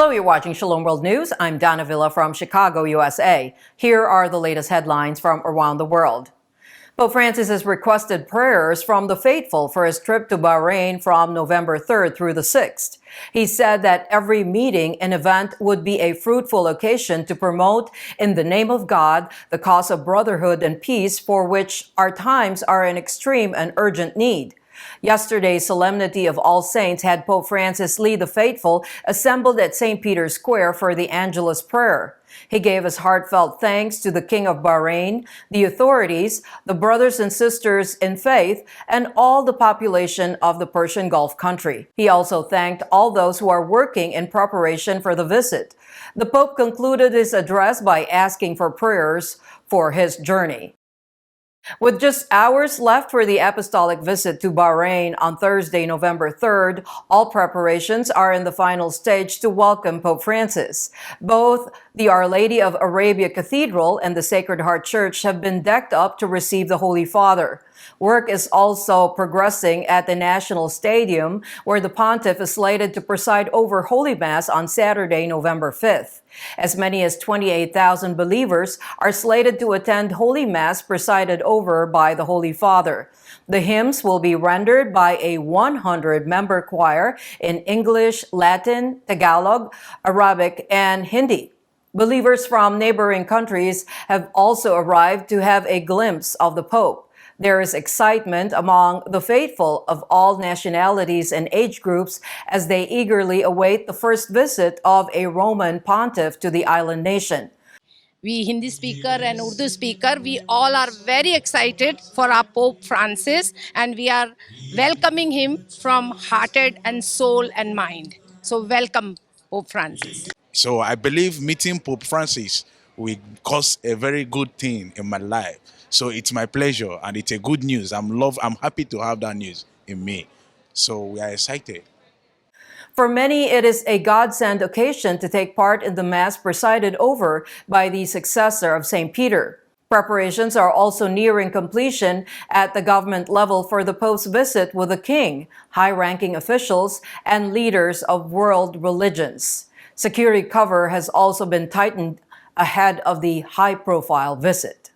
Hello, you're watching Shalom World News. I'm Donna Villa from Chicago, USA. Here are the latest headlines from around the world. Pope Francis has requested prayers from the faithful for his trip to Bahrain from November 3rd through the 6th. He said that every meeting and event would be a fruitful occasion to promote, in the name of God, the cause of brotherhood and peace, for which our times are in extreme and urgent need. Yesterday's Solemnity of All Saints had Pope Francis lead the faithful assembled at St. Peter's Square for the Angelus prayer. He gave his heartfelt thanks to the King of Bahrain, the authorities, the brothers and sisters in faith, and all the population of the Persian Gulf country. He also thanked all those who are working in preparation for the visit. The Pope concluded his address by asking for prayers for his journey. With just hours left for the Apostolic Visit to Bahrain on Thursday, November 3rd, all preparations are in the final stage to welcome Pope Francis. Both the Our Lady of Arabia Cathedral and the Sacred Heart Church have been decked up to receive the Holy Father. Work is also progressing at the National Stadium, where the Pontiff is slated to preside over Holy Mass on Saturday, November 5th. As many as 28,000 believers are slated to attend Holy Mass presided over by the Holy Father. The hymns will be rendered by a 100-member choir in English, Latin, Tagalog, Arabic, and Hindi. Believers from neighboring countries have also arrived to have a glimpse of the Pope. There is excitement among the faithful of all nationalities and age groups as they eagerly await the first visit of a Roman pontiff to the island nation. We Hindi speaker and Urdu speaker, we all are very excited for our Pope Francis, and we are welcoming him from hearted and soul and mind. So welcome, Pope Francis. So I believe meeting Pope Francis will cause a very good thing in my life. So it's my pleasure and it's a good news. I'm happy to have that news in me. So we are excited. For many, it is a godsend occasion to take part in the Mass presided over by the successor of St. Peter. Preparations are also nearing completion at the government level for the Pope's visit with the King, high-ranking officials, and leaders of world religions. Security cover has also been tightened ahead of the high-profile visit.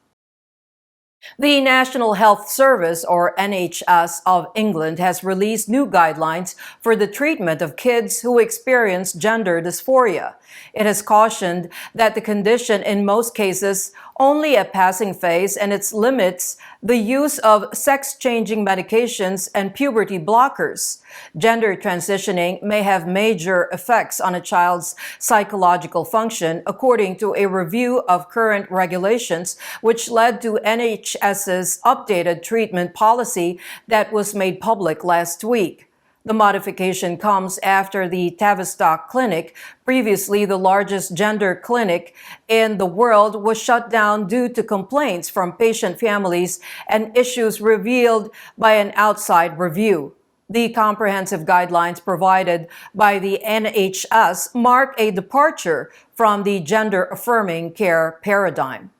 The National Health Service, or NHS, of England has released new guidelines for the treatment of kids who experience gender dysphoria. It has cautioned that the condition in most cases only a passing phase, and it limits the use of sex-changing medications and puberty blockers. Gender transitioning may have major effects on a child's psychological function, according to a review of current regulations, which led to NHS's updated treatment policy that was made public last week. The modification comes after the Tavistock Clinic, previously the largest gender clinic in the world, was shut down due to complaints from patient families and issues revealed by an outside review. The comprehensive guidelines provided by the NHS mark a departure from the gender-affirming care paradigm.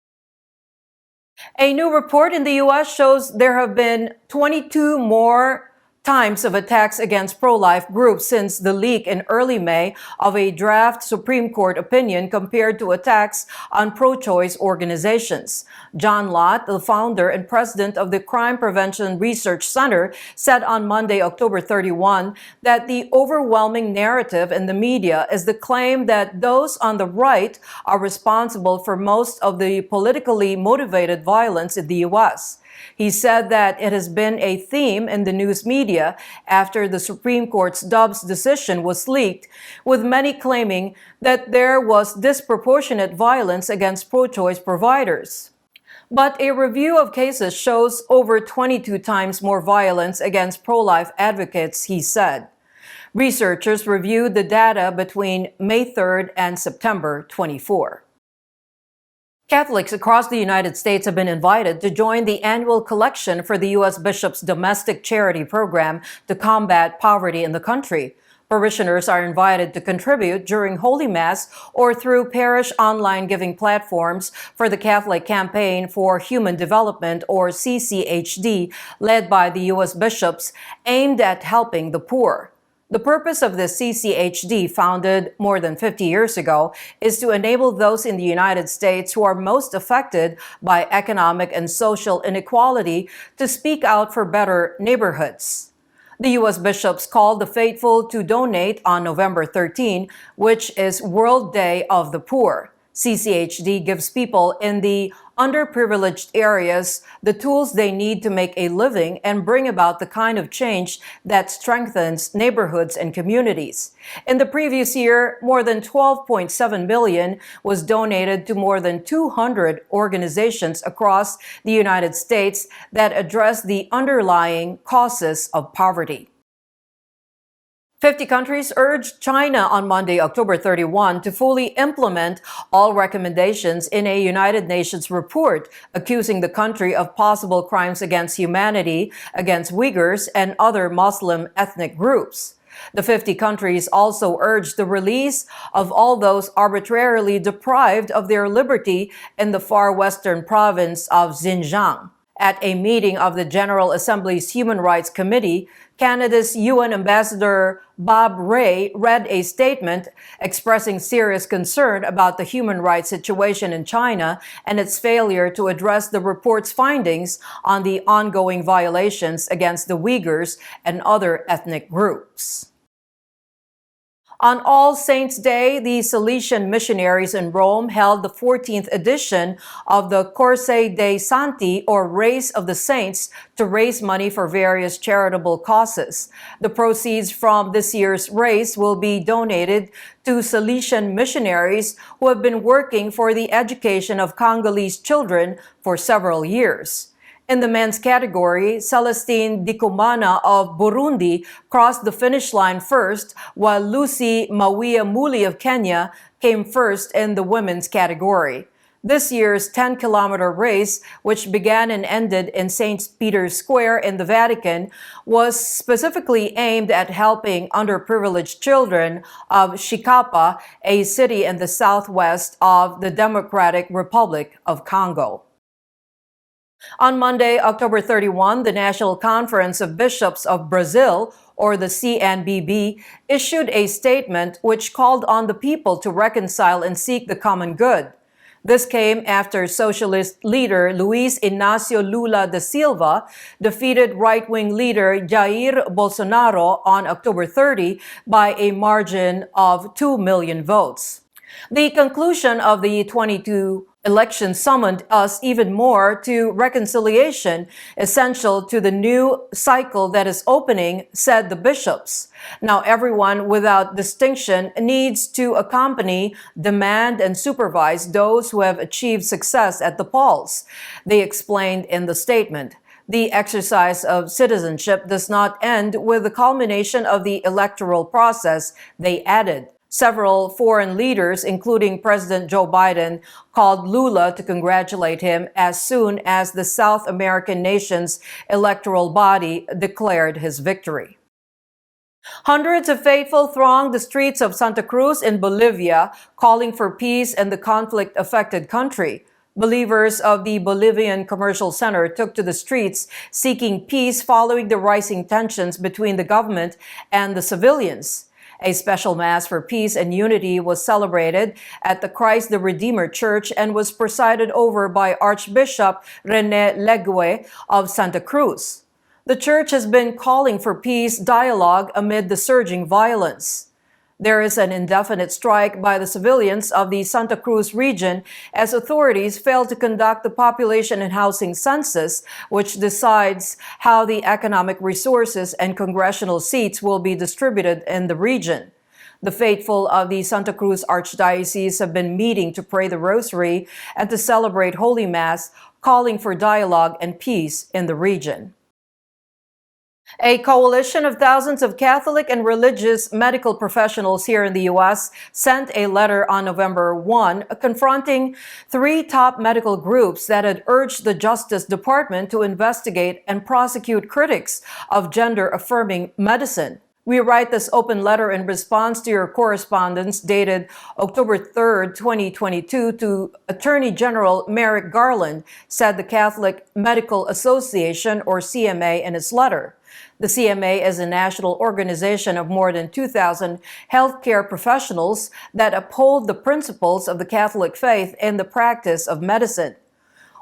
A new report in the U.S. shows there have been 22 more times of attacks against pro-life groups since the leak in early May of a draft Supreme Court opinion compared to attacks on pro-choice organizations. John Lott, the founder and president of the Crime Prevention Research Center, said on Monday, October 31, that the overwhelming narrative in the media is the claim that those on the right are responsible for most of the politically motivated violence in the U.S. He said that it has been a theme in the news media after the Supreme Court's Dobbs decision was leaked, with many claiming that there was disproportionate violence against pro-choice providers. But a review of cases shows over 22 times more violence against pro-life advocates, he said. Researchers reviewed the data between May 3rd and September 24. Catholics across the United States have been invited to join the annual collection for the U.S. Bishop's domestic charity program to combat poverty in the country. Parishioners are invited to contribute during Holy Mass or through parish online giving platforms for the Catholic Campaign for Human Development, or CCHD, led by the U.S. bishops, aimed at helping the poor. The purpose of the CCHD, founded more than 50 years ago, is to enable those in the United States who are most affected by economic and social inequality to speak out for better neighborhoods. The U.S. bishops called the faithful to donate on November 13, which is World Day of the Poor. CCHD gives people in the underprivileged areas the tools they need to make a living and bring about the kind of change that strengthens neighborhoods and communities. In the previous year, more than $12.7 billion was donated to more than 200 organizations across the United States that address the underlying causes of poverty. 50 countries urged China on Monday, October 31, to fully implement all recommendations in a United Nations report accusing the country of possible crimes against humanity against Uyghurs and other Muslim ethnic groups. The 50 countries also urged the release of all those arbitrarily deprived of their liberty in the far western province of Xinjiang. At a meeting of the General Assembly's Human Rights Committee, Canada's UN Ambassador Bob Rae read a statement expressing serious concern about the human rights situation in China and its failure to address the report's findings on the ongoing violations against the Uyghurs and other ethnic groups. On All Saints' Day, the Salesian missionaries in Rome held the 14th edition of the Corse dei Santi, or Race of the Saints, to raise money for various charitable causes. The proceeds from this year's race will be donated to Salesian missionaries who have been working for the education of Congolese children for several years. In the men's category, Celestine Dikumana of Burundi crossed the finish line first, while Lucy Mawia Muli of Kenya came first in the women's category. This year's 10-kilometer race, which began and ended in St. Peter's Square in the Vatican, was specifically aimed at helping underprivileged children of Shikapa, a city in the southwest of the Democratic Republic of Congo. On Monday, October 31, the National Conference of Bishops of Brazil, or the CNBB, issued a statement which called on the people to reconcile and seek the common good. This came after socialist leader Luiz Inácio Lula da Silva defeated right-wing leader Jair Bolsonaro on October 30 by a margin of 2 million votes. The conclusion of the 22 election summoned us even more to reconciliation, essential to the new cycle that is opening, said the bishops. Now everyone, without distinction, needs to accompany, demand, and supervise those who have achieved success at the polls, they explained in the statement. The exercise of citizenship does not end with the culmination of the electoral process, they added. Several foreign leaders, including President Joe Biden, called Lula to congratulate him as soon as the South American nation's electoral body declared his victory. Hundreds of faithful thronged the streets of Santa Cruz in Bolivia, calling for peace in the conflict-affected country. Believers of the Bolivian Commercial Center took to the streets seeking peace following the rising tensions between the government and the civilians. A special Mass for Peace and Unity was celebrated at the Christ the Redeemer Church and was presided over by Archbishop René Legue of Santa Cruz. The church has been calling for peace dialogue amid the surging violence. There is an indefinite strike by the civilians of the Santa Cruz region as authorities fail to conduct the population and housing census, which decides how the economic resources and congressional seats will be distributed in the region. The faithful of the Santa Cruz Archdiocese have been meeting to pray the Rosary and to celebrate Holy Mass, calling for dialogue and peace in the region. A coalition of thousands of Catholic and religious medical professionals here in the U.S. sent a letter on November 1 confronting 3 top medical groups that had urged the Justice Department to investigate and prosecute critics of gender-affirming medicine. We write this open letter in response to your correspondence dated October 3, 2022 to Attorney General Merrick Garland, said the Catholic Medical Association, or CMA, in its letter. The CMA is a national organization of more than 2,000 healthcare professionals that uphold the principles of the Catholic faith and the practice of medicine.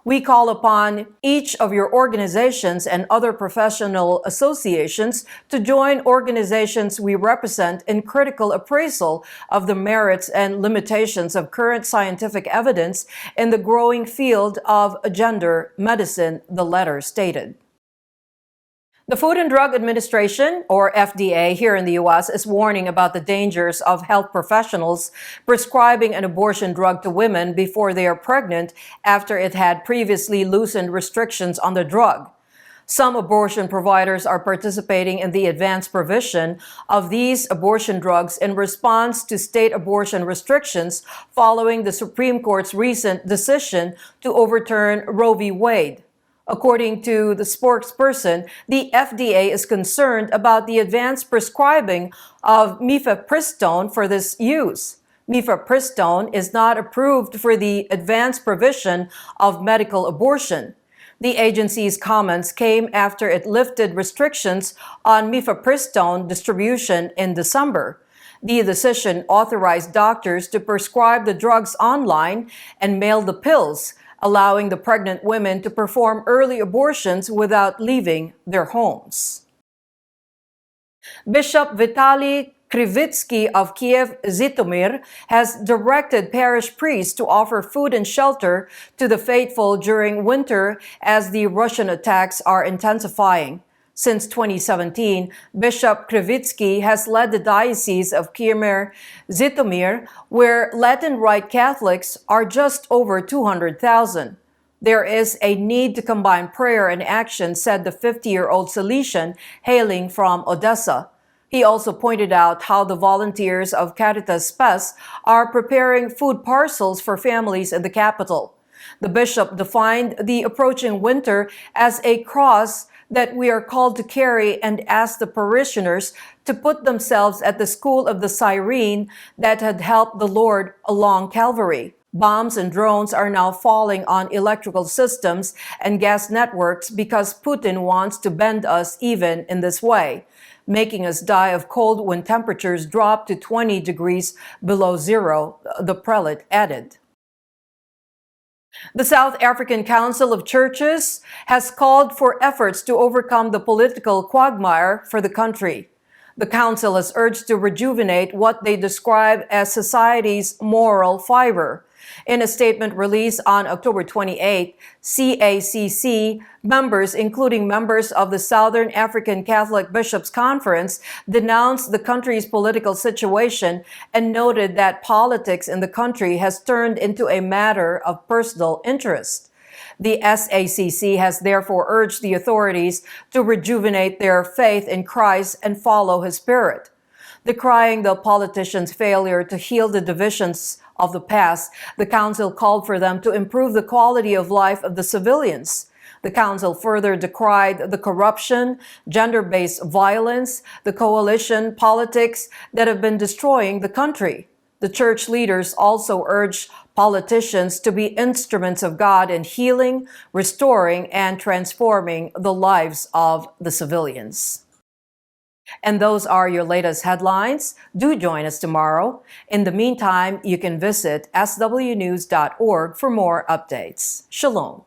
We call upon each of your organizations and other professional associations to join organizations we represent in critical appraisal of the merits and limitations of current scientific evidence in the growing field of gender medicine, the letter stated. The Food and Drug Administration, or FDA, here in the U.S. is warning about the dangers of health professionals prescribing an abortion drug to women before they are pregnant after it had previously loosened restrictions on the drug. Some abortion providers are participating in the advanced provision of these abortion drugs in response to state abortion restrictions following the Supreme Court's recent decision to overturn Roe v. Wade. According to the spokesperson, the FDA is concerned about the advanced prescribing of mifepristone for this use. Mifepristone is not approved for the advanced provision of medical abortion. The agency's comments came after it lifted restrictions on mifepristone distribution in December. The decision authorized doctors to prescribe the drugs online and mail the pills, allowing the pregnant women to perform early abortions without leaving their homes. Bishop Vitaly Krivitsky of Kiev Zhytomyr has directed parish priests to offer food and shelter to the faithful during winter as the Russian attacks are intensifying. Since 2017, Bishop Krivitsky has led the Diocese of Kiev-Zhytomyr, where Latin Rite Catholics are just over 200,000. There is a need to combine prayer and action, said the 50-year-old Salesian hailing from Odessa. He also pointed out how the volunteers of Caritas Spes are preparing food parcels for families in the capital. The bishop defined the approaching winter as a cross that we are called to carry and asked the parishioners to put themselves at the school of the siren that had helped the Lord along Calvary. Bombs and drones are now falling on electrical systems and gas networks because Putin wants to bend us even in this way, making us die of cold when temperatures drop to 20 degrees below zero, the prelate added. The South African Council of Churches has called for efforts to overcome the political quagmire for the country. The council has urged to rejuvenate what they describe as society's moral fiber. In a statement released on October 28, CACC members, including members of the Southern African Catholic Bishops' Conference, denounced the country's political situation and noted that politics in the country has turned into a matter of personal interest. The SACC has therefore urged the authorities to rejuvenate their faith in Christ and follow His Spirit. Decrying the politicians' failure to heal the divisions of the past, the council called for them to improve the quality of life of the civilians. The council further decried the corruption, gender-based violence, the coalition politics that have been destroying the country. The church leaders also urged politicians to be instruments of God in healing, restoring, and transforming the lives of the civilians. And those are your latest headlines. Do join us tomorrow. In the meantime, you can visit swnews.org for more updates. Shalom.